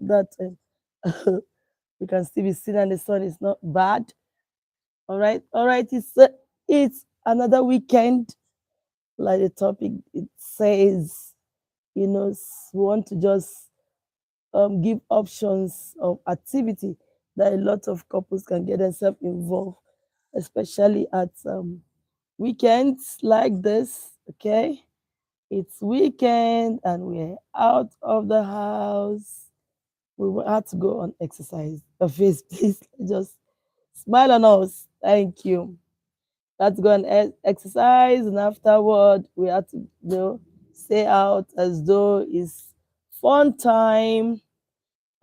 that we can still be seen and the sun is not bad. All right. It's another weekend, like the topic it says. We want to just give options of activity that a lot of couples can get themselves involved, especially at weekends like this. Okay, it's weekend and we're out of the house. We will have to go on exercise. Your face, please just smile on us. Thank you. Let's go and exercise, and afterward we have to stay out as though it's fun time.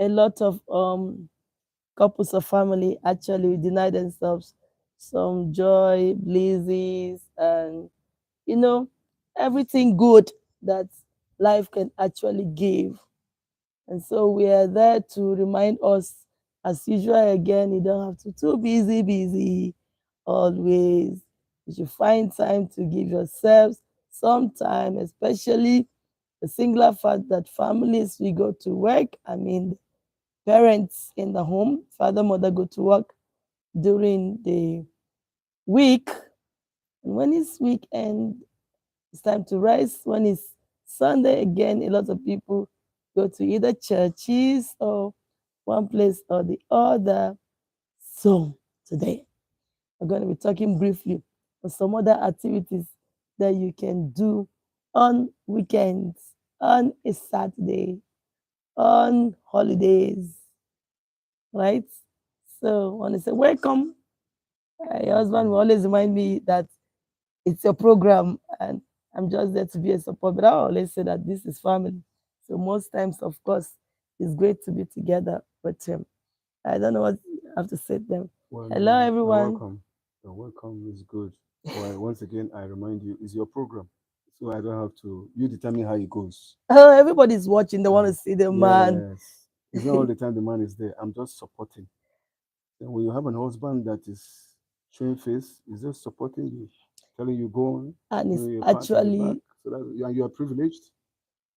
A lot of couples of family actually deny themselves some joy, blizzes, and you know everything good that life can actually give. And so we are there to remind us, as usual, again, you don't have to too busy always. You should find time to give yourselves some time, especially the singular fact that families we go to work. I mean, parents in the home, father, mother go to work during the week. And when it's weekend, it's time to rest. When it's Sunday, again, a lot of people go to either churches or one place or the other. So today, we're going to be talking briefly on some other activities that you can do on weekends, on a Saturday, on holidays, right? So I want to say welcome. Your husband will always remind me that it's your program and I'm just there to be a support. But I always say that this is family. So most times, of course, it's great to be together. But I don't know what I have to say to them. Well, Hello, you're everyone. welcome. You're welcome is good. Well, once again, I remind you, it's your program. So I don't have to, you determine how it goes. Oh, everybody's watching. They want Uh, to see the man. yes. It's not all the time the man is there. I'm just supporting. And when you have an husband that is showing face, is just supporting you, telling you go on, And it's doing your part at the back. actually So that you are privileged.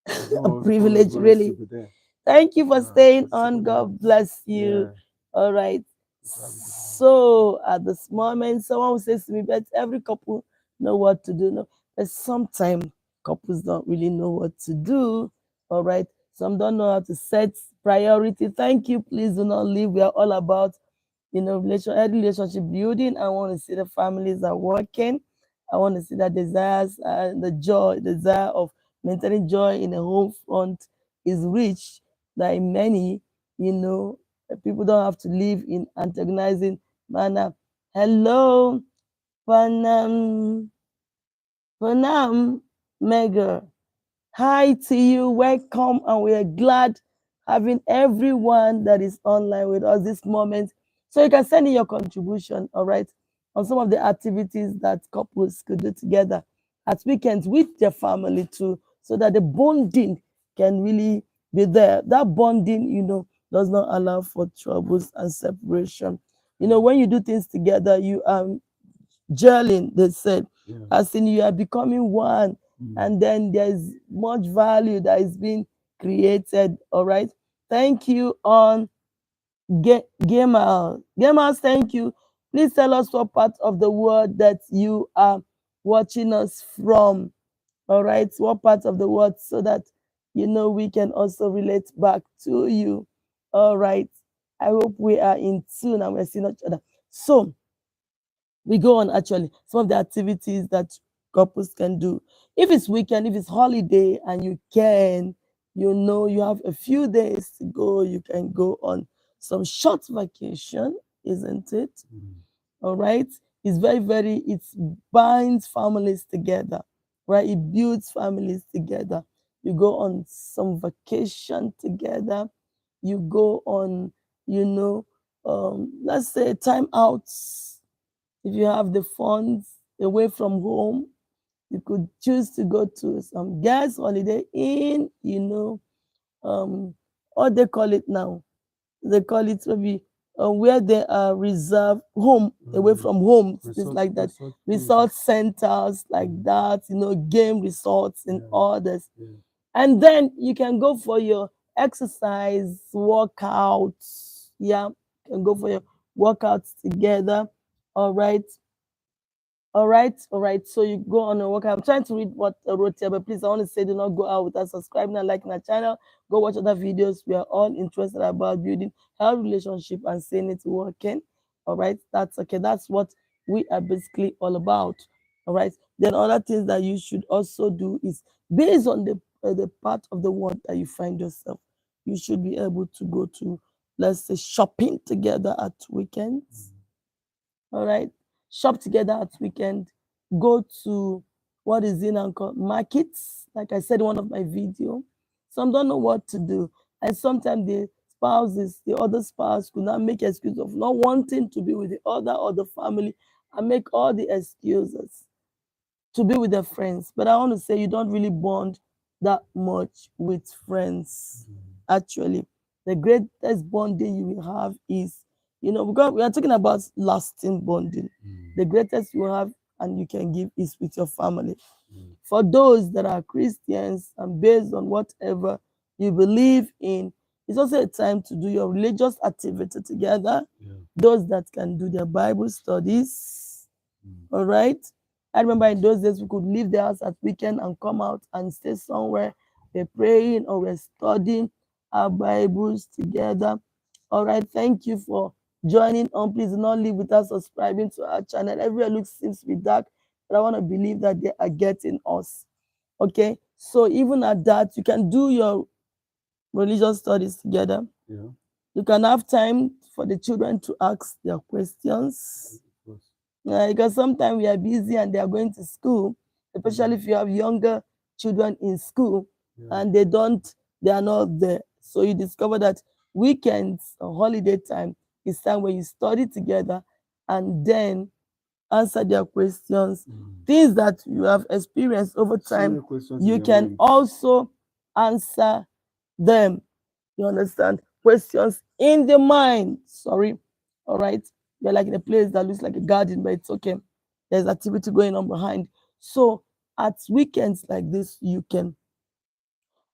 It's not a all privilege, husbands to really. be there. Thank you for staying on. Participating in God it. bless you. Yeah. All right. Good to have you. Good to have you. So at this moment, someone says to me, but every couple know what to do. No, but sometimes couples don't really know what to do. All right. Some don't know how to set priority. Thank you. Please do not leave. We are all about relationship building. I want to see the families are working. I want to see the desires, the joy, desire of maintaining joy in the home front is rich. Like many, you know, people don't have to live in antagonizing manner. Hello, Panam, Panam, Mega. Hi to you, welcome, and we are glad having everyone that is online with us this moment. So you can send in your contribution, all right, on some of the activities that couples could do together at weekends with their family too, so that the bonding can really be there. That bonding, does not allow for troubles and separation. When you do things together, you are gelling, they said, Yeah. as in you are becoming one, Mm. and then there's much value that is being created. All right. Thank you on Gamers. Gamers, thank you. Please tell us what part of the world that you are watching us from. All right. What part of the world, so that we can also relate back to you. All right. I hope we are in tune and we're seeing each other. So we go on actually some of the activities that couples can do. If it's weekend, if it's holiday, and you have a few days to go, you can go on some short vacation, isn't it? Mm. All right. It's it binds families together, right? It builds families together. You go on some vacation together. You go on, let's say time outs. If you have the funds away from home, you could choose to go to some guest holiday in, what they call it now. They call it maybe where they are reserved home, away Mm. from home, things Resort, like that. resort Resort places. centers like Mm. that, game resorts and Yeah. others. Yeah. And then you can go for your exercise, workouts. Yeah, you can go for your workouts together. All right. All right, all right. So you go on a workout. I'm trying to read what I wrote here, but please, I want to say, do not go out without subscribing and liking our channel. Go watch other videos. We are all interested about building health relationship and seeing it working. All right, that's okay. That's what we are basically all about. All right. Then other things that you should also do is based on the part of the world that you find yourself. You should be able to go to, let's say, shopping together at weekends. All right, shop together at weekend, go to what is in and called markets, like I said in one of my video. Some don't know what to do, and sometimes the other spouse could not make excuse of not wanting to be with the other or the family and make all the excuses to be with their friends. But I want to say you don't really bond that much with friends. Actually, the greatest bonding you will have is, because we are talking about lasting bonding. The greatest you have and you can give is with your family. For those that are Christians and based on whatever you believe in, it's also a time to do your religious activity together. Those that can do their Bible studies. All right. I remember in those days we could leave the house at weekend and come out and stay somewhere. We're praying or we're studying our Bibles together. All right. Thank you for joining on. Please do not leave without subscribing to our channel. Everywhere looks seems to be dark, but I want to believe that they are getting us. Okay. So even at that, you can do your religious studies together. Yeah. You can have time for the children to ask their questions. Because sometimes we are busy and they are going to school, especially if you have younger children in school and they are not there. So you discover that weekends or holiday time is time when you study together and then answer their questions. Things that you have experienced over time, you can also answer them. You understand? Questions in the mind. Sorry. All right. You're like in a place that looks like a garden, but it's okay. There's activity going on behind. So at weekends like this, you can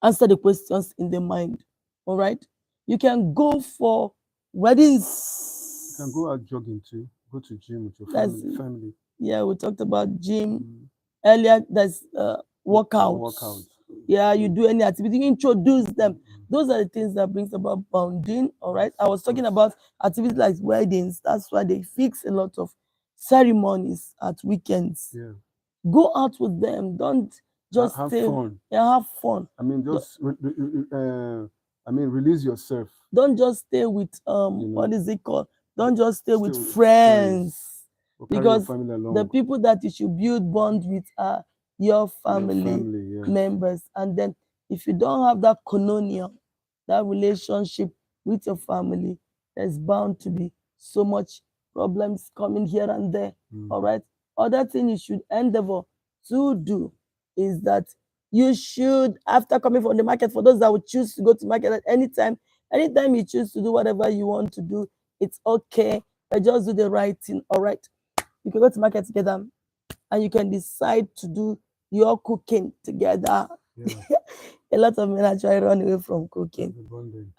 answer the questions in the mind. All right. You can go for weddings. You can go out jogging too. Go to gym with your That's family. Yeah, we talked about gym earlier. There's workouts. Yeah, you do any activity, you introduce them. Those are the things that brings about bonding. All right. I was talking about activities like weddings. That's why they fix a lot of ceremonies at weekends. Yeah. Go out with them. Don't just have stay. fun. Yeah, have fun. I mean, just release yourself. Don't just stay with what is it called? Don't just stay with friends. Because the people that you should build bond with are your family members. And then if you don't have that koinonia, that relationship with your family, there's bound to be so much problems coming here and there. All right. Other thing you should endeavor to do is that you should, after coming from the market, for those that would choose to go to market at any time, anytime you choose to do whatever you want to do, it's okay. But just do the right thing. All right. You can go to market together and you can decide to do your cooking together. Yeah. A lot of men actually run away from cooking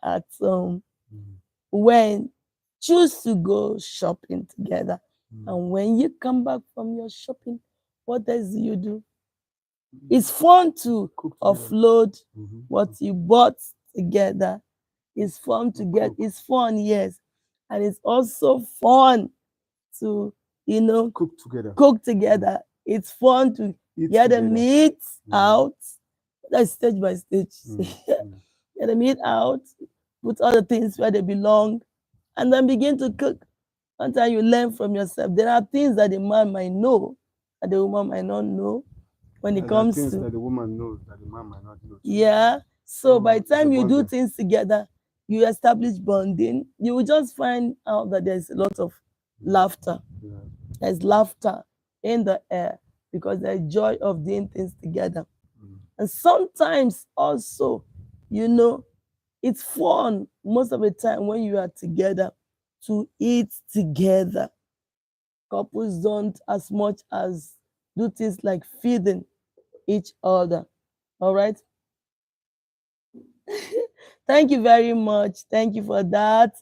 at when choose to go shopping together. And when you come back from your shopping, what else do you do? It's fun to offload what you bought together. It's fun to get, it's fun, yes. And it's also fun to cook together. It's fun to get the meat out. That's stage by stage. Get the meat out, put all the things where they belong, and then begin to cook. Until you learn from yourself. There are things that the man might know that the woman might not know when it comes things to that the woman knows that the man might not know. Yeah. So by the time you do things together, you establish bonding, you will just find out that there's a lot of laughter. There's laughter in the air because there's joy of doing things together. And sometimes also, it's fun most of the time when you are together to eat together. Couples don't as much as do things like feeding each other. All right. Thank you very much. Thank you for that.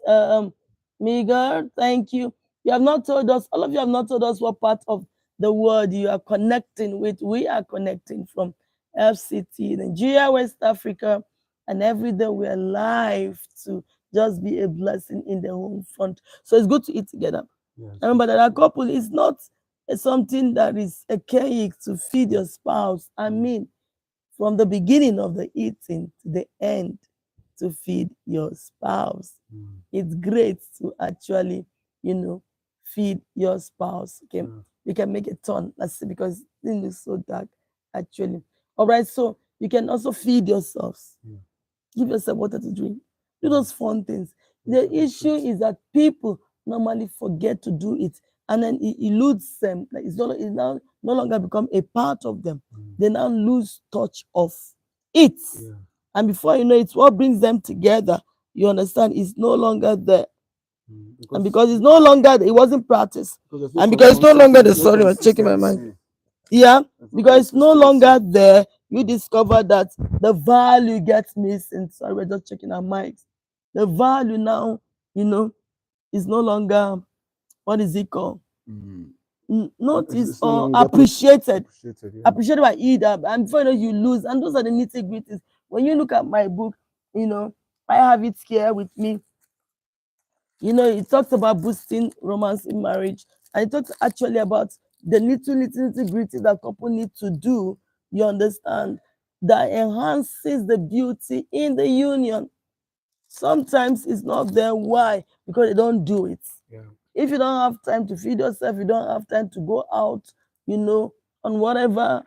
Meager, thank you. You have not told us, all of you have not told us what part of the world you are connecting with. We are connecting from FCT, Nigeria, West Africa, and every day we are live to just be a blessing in the home front. So it's good to eat together. Yes. Remember that a couple is not something that is archaic to feed your spouse. I mean, from the beginning of the eating to the end, to feed your spouse. It's great to actually, feed your spouse. Okay, you can make a turn. Let's see, because things is so dark, actually. All right, so you can also feed yourselves. Give yourself water to drink. Do those fun things. The issue is that people normally forget to do it, and then it eludes them. Like it's now no longer become a part of them. They now lose touch of it. Yeah. And before you know it, what brings them together, you understand, is no longer there. And because it's no longer, it wasn't practiced. And because it's no longer the, sorry, I'm checking my mind. Yeah, because it's no longer there, you discover that the value gets missing. Sorry, we're just checking our mics. The value now, is no longer, what is it called? Noticed no or longer appreciated. appreciated, yeah. Appreciated by either. And before you know, you lose. And those are the nitty gritties. When you look at my book, I have it here with me. It talks about boosting romance in marriage. And it talks actually about the little nitty-gritty that couple need to do, you understand, that enhances the beauty in the union. Sometimes it's not there. Why? Because they don't do it. Yeah. If you don't have time to feed yourself, you don't have time to go out, on whatever,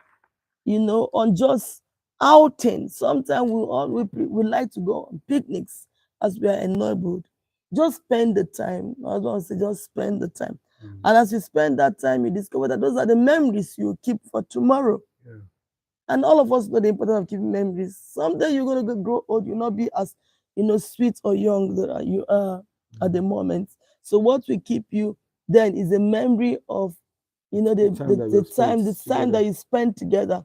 on just outing. Sometimes we like to go on picnics as we are enabled. Just spend the time. I was going to say, just spend the time. And as you spend that time, you discover that those are the memories you keep for tomorrow. Yeah. And all of us know the importance of keeping memories. Someday you're going to grow old, you'll not be as, sweet or young that you are at the moment. So what will keep you then is a memory of, the time that you spend together.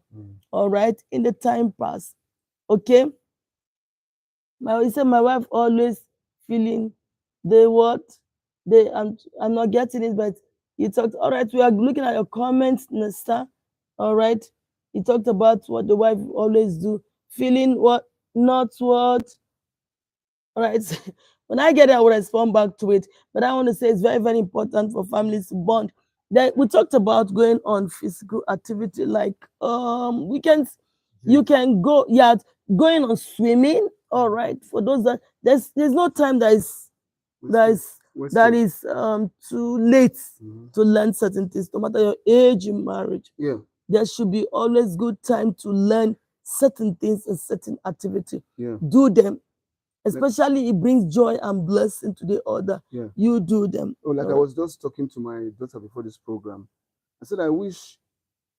All right, in the time past. Okay. Now, you say my wife always feeling the what? I'm not getting it, but you talked. All right, we are looking at your comments, Nesta. All right, you talked about what the wife always do, feeling what, not what. All right, when I get it, I will respond back to it. But I want to say it's very, very important for families to bond. Then we talked about going on physical activity like weekends. You can go, yeah, going on swimming. All right, for those that there's no time that is too late to learn certain things, no matter your age in marriage. Yeah. There should be always good time to learn certain things and certain activity. Yeah. Do them. Especially it brings joy and blessing to the other. Yeah. You do them. Oh, like I was just talking to my daughter before this program. I said, I wish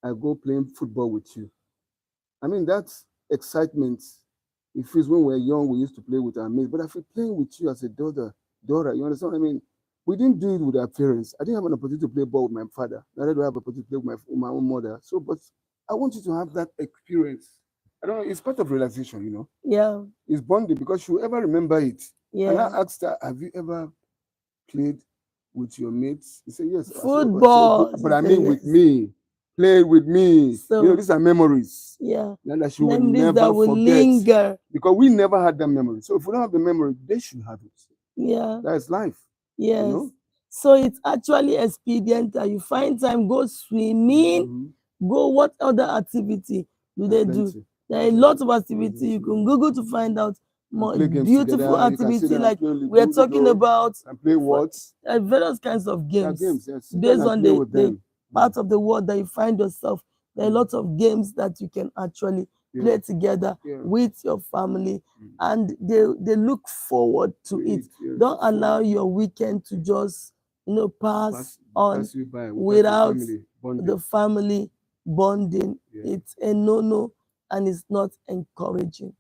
I go playing football with you. I mean, that excitement, it feels when we were young, we used to play with our mates. But I feel playing with you as a daughter, you understand what I mean? We didn't do it with our parents. I didn't have an opportunity to play ball with my father. Neither do I have an opportunity to play with my own mother. So, but I want you to have that experience. I don't know, it's part of realization, Yeah. It's bonding because she'll ever remember it. Yeah. And I asked her, have you ever played with your mates? He said, yes. Football. But I mean with me. Play with me. So, these are memories. Yeah. That she will Memories never that will forget. linger. Because we never had that memory. So if we don't have the memory, they should have it. Yeah. That's life. Yes. So it's actually expedient that you find time, go swimming, go what other activity do they do? There are a lot of activity you can Google to find out more beautiful activity like we're talking about. And play what? Various kinds of games. Yes. Based on the part of the world that you find yourself. There are a lot of games that you can actually play together with your family, and they look forward to it. Don't allow your weekend to just pass on without the family bonding. It's a no, and it's not encouraging.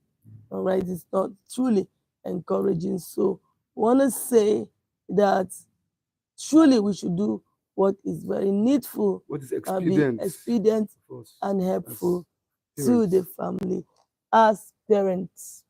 All right, it's not truly encouraging. So I want to say that truly we should do what is very needful, what is expedient and helpful to the family as parents.